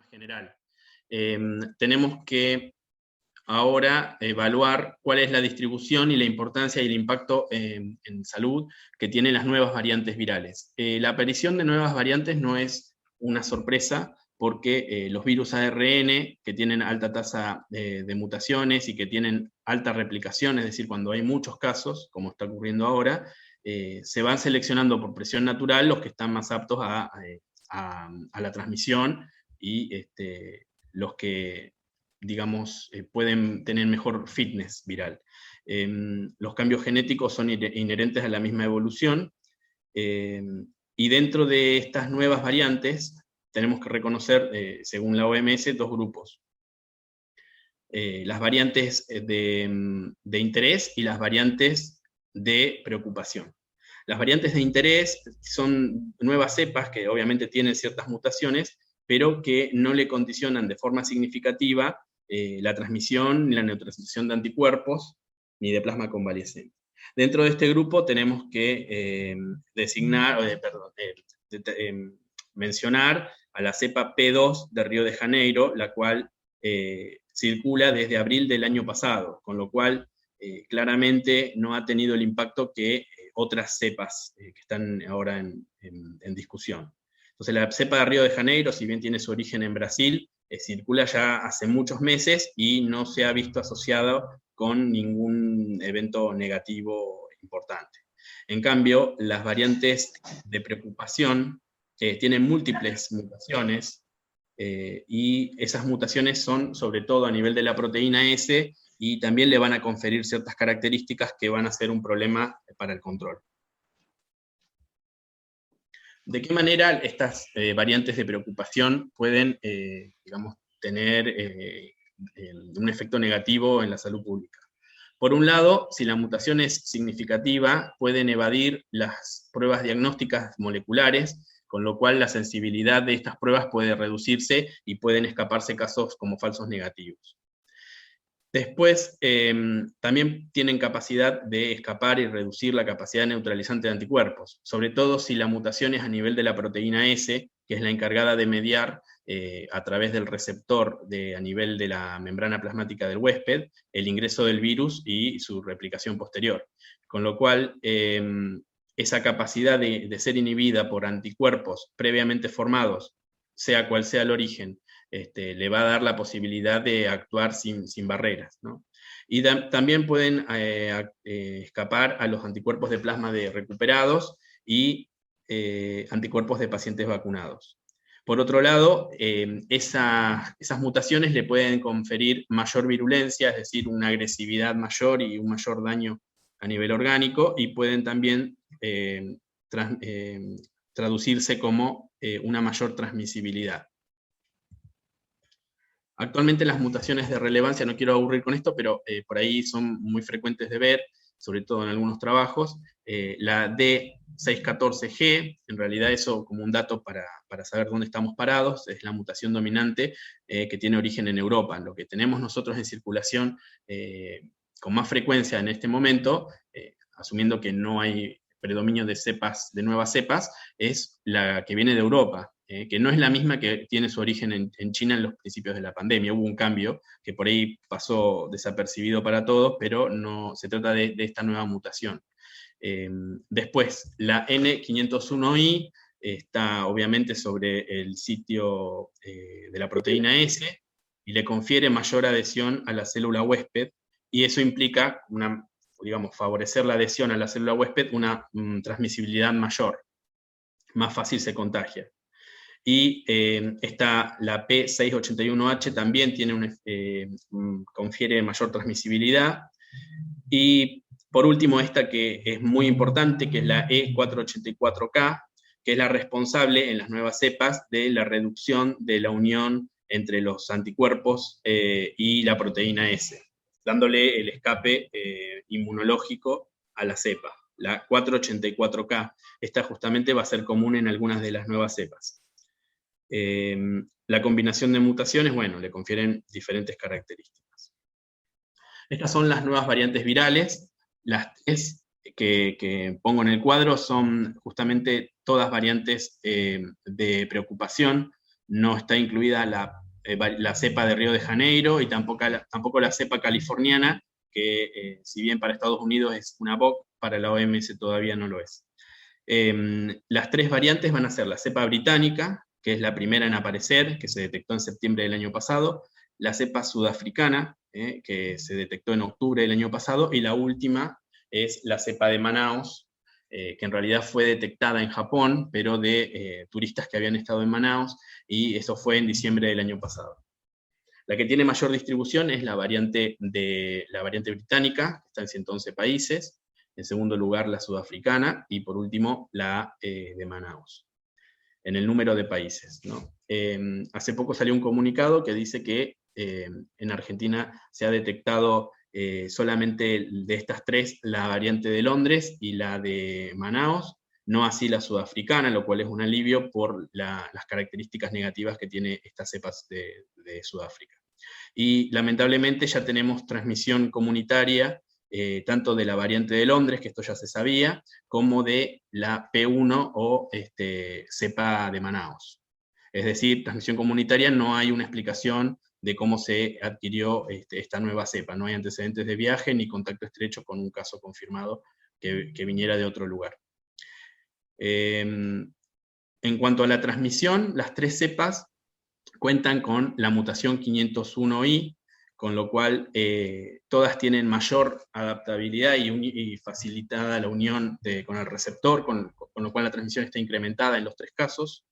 más general. Tenemos que ahora evaluar cuál es la distribución y la importancia y el impacto en salud que tienen las nuevas variantes virales. La aparición de nuevas variantes no es una sorpresa, porque los virus ARN, que tienen alta tasa de mutaciones y que tienen alta replicación, es decir, cuando hay muchos casos, como está ocurriendo ahora, se van seleccionando por presión natural los que están más aptos a la transmisión y los que, digamos, pueden tener mejor fitness viral. Los cambios genéticos son inherentes a la misma evolución, y dentro de estas nuevas variantes tenemos que reconocer, según la OMS, dos grupos. Las variantes de interés y las variantes de preocupación. Las variantes de interés son nuevas cepas que obviamente tienen ciertas mutaciones, pero que no le condicionan de forma significativa la transmisión ni la neutralización de anticuerpos ni de plasma convaleciente. Dentro de este grupo tenemos que mencionar a la cepa P2 de Río de Janeiro, la cual circula desde abril del año pasado, con lo cual claramente no ha tenido el impacto que otras cepas que están ahora en discusión. Entonces la cepa de Río de Janeiro, si bien tiene su origen en Brasil, circula ya hace muchos meses y no se ha visto asociado con ningún evento negativo importante. En cambio, las variantes de preocupación tienen múltiples mutaciones, y esas mutaciones son sobre todo a nivel de la proteína S, y también le van a conferir ciertas características que van a ser un problema para el control. ¿De qué manera estas variantes de preocupación pueden, digamos, tener un efecto negativo en la salud pública? Por un lado, si la mutación es significativa, pueden evadir las pruebas diagnósticas moleculares, con lo cual la sensibilidad de estas pruebas puede reducirse y pueden escaparse casos como falsos negativos. Después, también tienen capacidad de escapar y reducir la capacidad neutralizante de anticuerpos, sobre todo si la mutación es a nivel de la proteína S, que es la encargada de mediar a través del receptor a nivel de la membrana plasmática del huésped el ingreso del virus y su replicación posterior. Con lo cual, esa capacidad de ser inhibida por anticuerpos previamente formados, sea cual sea el origen, le va a dar la posibilidad de actuar sin barreras, ¿no? Y también pueden escapar a los anticuerpos de plasma de recuperados y anticuerpos de pacientes vacunados. Por otro lado, esas mutaciones le pueden conferir mayor virulencia, es decir, una agresividad mayor y un mayor daño a nivel orgánico, y pueden también traducirse como una mayor transmisibilidad. Actualmente las mutaciones de relevancia, no quiero aburrir con esto, pero por ahí son muy frecuentes de ver, sobre todo en algunos trabajos. La D614G, en realidad eso como un dato para saber dónde estamos parados, es la mutación dominante que tiene origen en Europa. Lo que tenemos nosotros en circulación con más frecuencia en este momento, asumiendo que no hay predominio de cepas, de nuevas cepas, es la que viene de Europa, que no es la misma que tiene su origen en China en los principios de la pandemia. Hubo un cambio que por ahí pasó desapercibido para todos, pero no se trata de esta nueva mutación. Después, la N501I está obviamente sobre el sitio de la proteína S y le confiere mayor adhesión a la célula huésped, y eso implica digamos, favorecer la adhesión a la célula huésped, una transmisibilidad mayor, más fácil se contagia. Y la P681H también confiere mayor transmisibilidad. Y por último, esta que es muy importante, que es la E484K, que es la responsable en las nuevas cepas de la reducción de la unión entre los anticuerpos y la proteína S, dándole el escape inmunológico a la cepa. La 484K, esta justamente va a ser común en algunas de las nuevas cepas. La combinación de mutaciones, bueno, le confieren diferentes características. Estas son las nuevas variantes virales. Las tres que pongo en el cuadro son justamente todas variantes de preocupación, no está incluida la cepa de Río de Janeiro y tampoco la cepa californiana, que si bien para Estados Unidos es una BOC, para la OMS todavía no lo es. Las tres variantes van a ser la cepa británica, que es la primera en aparecer, que se detectó en septiembre del año pasado, la cepa sudafricana, que se detectó en octubre del año pasado, y la última es la cepa de Manaus, que en realidad fue detectada en Japón, pero de turistas que habían estado en Manaus, y eso fue en diciembre del año pasado. La que tiene mayor distribución es la variante británica, que está en 111 países, en segundo lugar la sudafricana, y por último la de Manaus, en el número de países, ¿no? Hace poco salió un comunicado que dice que en Argentina se ha detectado solamente de estas tres la variante de Londres y la de Manaus, no así la sudafricana, lo cual es un alivio por las características negativas que tiene estas cepas de Sudáfrica. Y lamentablemente ya tenemos transmisión comunitaria, tanto de la variante de Londres, que esto ya se sabía, como de la P1 o cepa de Manaus. Es decir, transmisión comunitaria, no hay una explicación de cómo se adquirió esta nueva cepa. No hay antecedentes de viaje ni contacto estrecho con un caso confirmado que viniera de otro lugar. En cuanto a la transmisión, las tres cepas cuentan con la mutación 501i, con lo cual todas tienen mayor adaptabilidad y facilitada la unión con el receptor, con lo cual la transmisión está incrementada en los tres casos.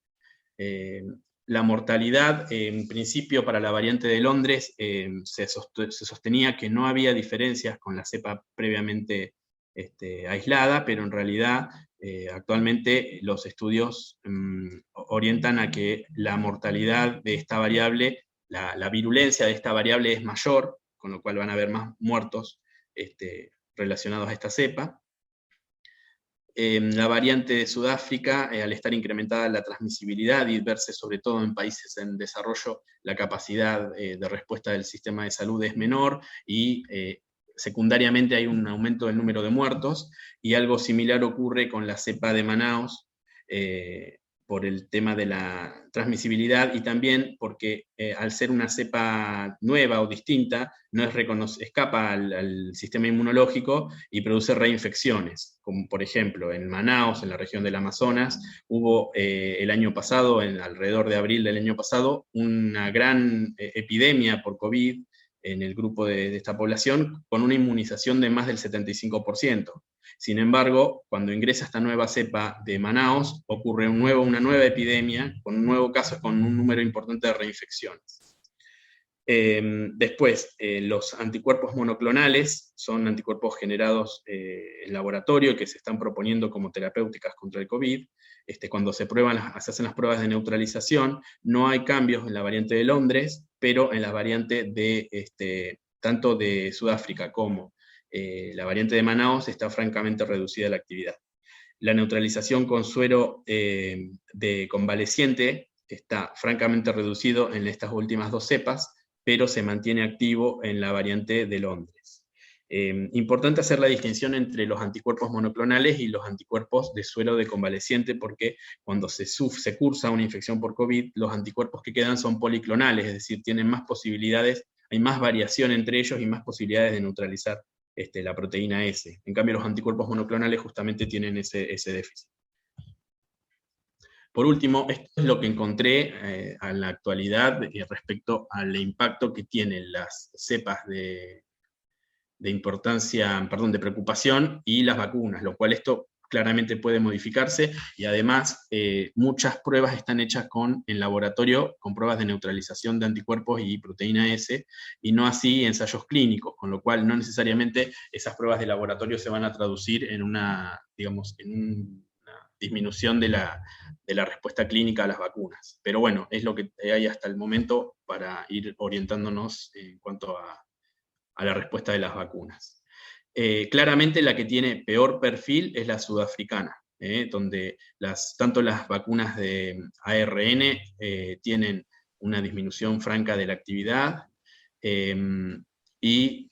La mortalidad, en principio, para la variante de Londres, se sostenía que no había diferencias con la cepa previamente aislada, pero en realidad actualmente los estudios orientan a que la mortalidad de esta variable, la virulencia de esta variable es mayor, con lo cual van a haber más muertos relacionados a esta cepa. La variante de Sudáfrica, al estar incrementada la transmisibilidad y verse sobre todo en países en desarrollo, la capacidad de respuesta del sistema de salud es menor y secundariamente hay un aumento del número de muertos, y algo similar ocurre con la cepa de Manaus, por el tema de la transmisibilidad y también porque al ser una cepa nueva o distinta, no escapa al sistema inmunológico y produce reinfecciones, como por ejemplo en Manaus, en la región del Amazonas, hubo el año pasado, alrededor de abril del año pasado, una gran epidemia por COVID en el grupo de esta población, con una inmunización de más del 75%. Sin embargo, cuando ingresa esta nueva cepa de Manaus, ocurre una nueva epidemia, con un nuevo caso, con un número importante de reinfecciones. Después, los anticuerpos monoclonales son anticuerpos generados en laboratorio que se están proponiendo como terapéuticas contra el COVID. Cuando se hacen las pruebas de neutralización, no hay cambios en la variante de Londres, pero en la variante tanto de Sudáfrica como la variante de Manaus está francamente reducida la actividad. La neutralización con suero de convaleciente está francamente reducido en estas últimas dos cepas, pero se mantiene activo en la variante de Londres. Importante hacer la distinción entre los anticuerpos monoclonales y los anticuerpos de suero de convaleciente, porque cuando se cursa una infección por COVID, los anticuerpos que quedan son policlonales, es decir, tienen más posibilidades, hay más variación entre ellos y más posibilidades de neutralizar la proteína S. En cambio, los anticuerpos monoclonales justamente tienen ese déficit. Por último, esto es lo que encontré en la actualidad respecto al impacto que tienen las cepas de preocupación y las vacunas, lo cual esto claramente puede modificarse, y además muchas pruebas están hechas en laboratorio con pruebas de neutralización de anticuerpos y proteína S, y no así ensayos clínicos, con lo cual no necesariamente esas pruebas de laboratorio se van a traducir en una disminución de la respuesta clínica a las vacunas. Pero bueno, es lo que hay hasta el momento para ir orientándonos en cuanto a la respuesta de las vacunas. Claramente la que tiene peor perfil es la sudafricana, donde tanto las vacunas de ARN tienen una disminución franca de la actividad, y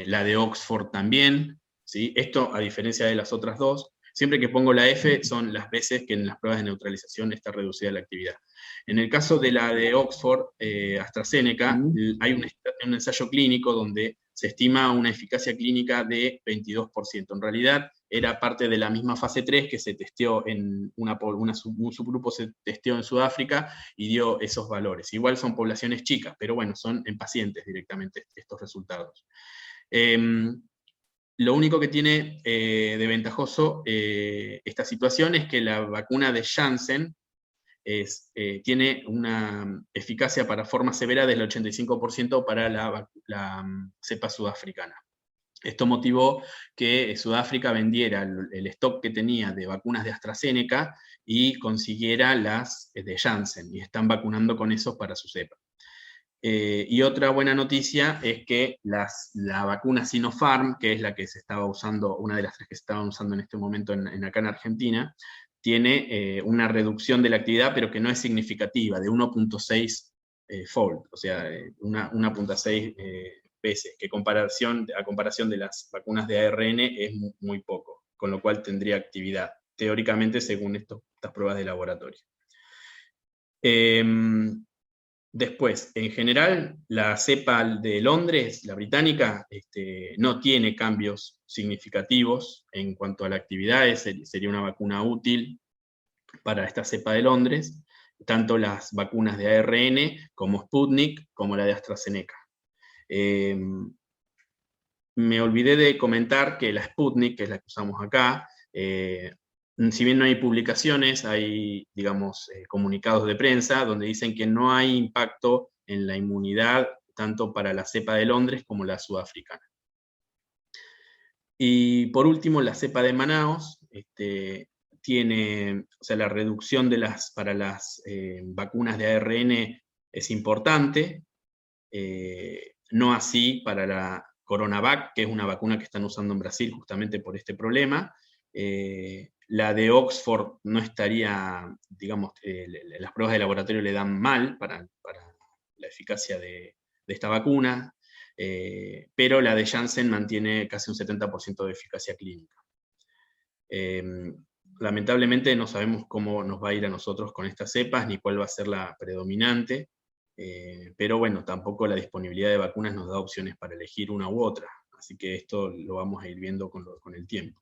la de Oxford también, ¿sí? Esto a diferencia de las otras dos. Siempre que pongo la F son las veces que en las pruebas de neutralización está reducida la actividad. En el caso de la de Oxford, AstraZeneca, hay un ensayo clínico donde se estima una eficacia clínica de 22%. En realidad era parte de la misma fase 3 que se testeó en un subgrupo se testeó en Sudáfrica y dio esos valores. Igual son poblaciones chicas, pero bueno, son en pacientes directamente estos resultados. Lo único que tiene de ventajoso esta situación es que la vacuna de Janssen tiene una eficacia para forma severa del 85% para la cepa sudafricana. Esto motivó que Sudáfrica vendiera el stock que tenía de vacunas de AstraZeneca y consiguiera las de Janssen, y están vacunando con eso para su cepa. Y otra buena noticia es que la vacuna Sinopharm, que es la que se estaba usando, una de las 3 que se estaban usando en este momento acá en Argentina, tiene una reducción de la actividad, pero que no es significativa, de 1.6 fold, o sea, 1.6 veces, que a comparación de las vacunas de ARN es muy poco, con lo cual tendría actividad, teóricamente, según estas pruebas de laboratorio. Después, en general, la cepa de Londres, la británica, no tiene cambios significativos en cuanto a la actividad, sería una vacuna útil para esta cepa de Londres, tanto las vacunas de ARN como Sputnik, como la de AstraZeneca. Me olvidé de comentar que la Sputnik, que es la que usamos acá, si bien no hay publicaciones, hay, digamos, comunicados de prensa donde dicen que no hay impacto en la inmunidad tanto para la cepa de Londres como la sudafricana. Y por último, la cepa de Manaos tiene, o sea, la reducción para las vacunas de ARN es importante, no así para la Coronavac, que es una vacuna que están usando en Brasil justamente por este problema. La de Oxford no estaría, digamos, las pruebas de laboratorio le dan mal para la eficacia de esta vacuna, pero la de Janssen mantiene casi un 70% de eficacia clínica. Lamentablemente no sabemos cómo nos va a ir a nosotros con estas cepas, ni cuál va a ser la predominante, pero bueno, tampoco la disponibilidad de vacunas nos da opciones para elegir una u otra, así que esto lo vamos a ir viendo con el tiempo.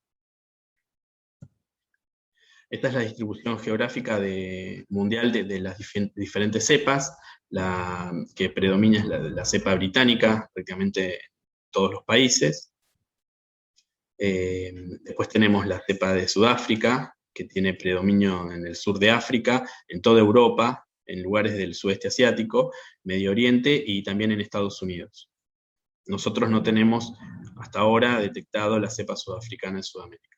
Esta es la distribución geográfica mundial de las diferentes cepas. La que predomina es la cepa británica, prácticamente en todos los países. Después tenemos la cepa de Sudáfrica, que tiene predominio en el sur de África, en toda Europa, en lugares del sudeste asiático, Medio Oriente y también en Estados Unidos. Nosotros no tenemos hasta ahora detectado la cepa sudafricana en Sudamérica.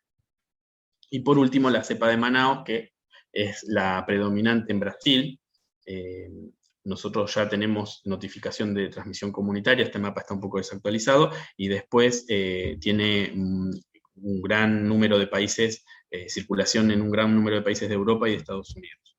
Y por último, la cepa de Manaos, que es la predominante en Brasil. Nosotros ya tenemos notificación de transmisión comunitaria, este mapa está un poco desactualizado, y después tiene un gran número de países, circulación en un gran número de países de Europa y de Estados Unidos.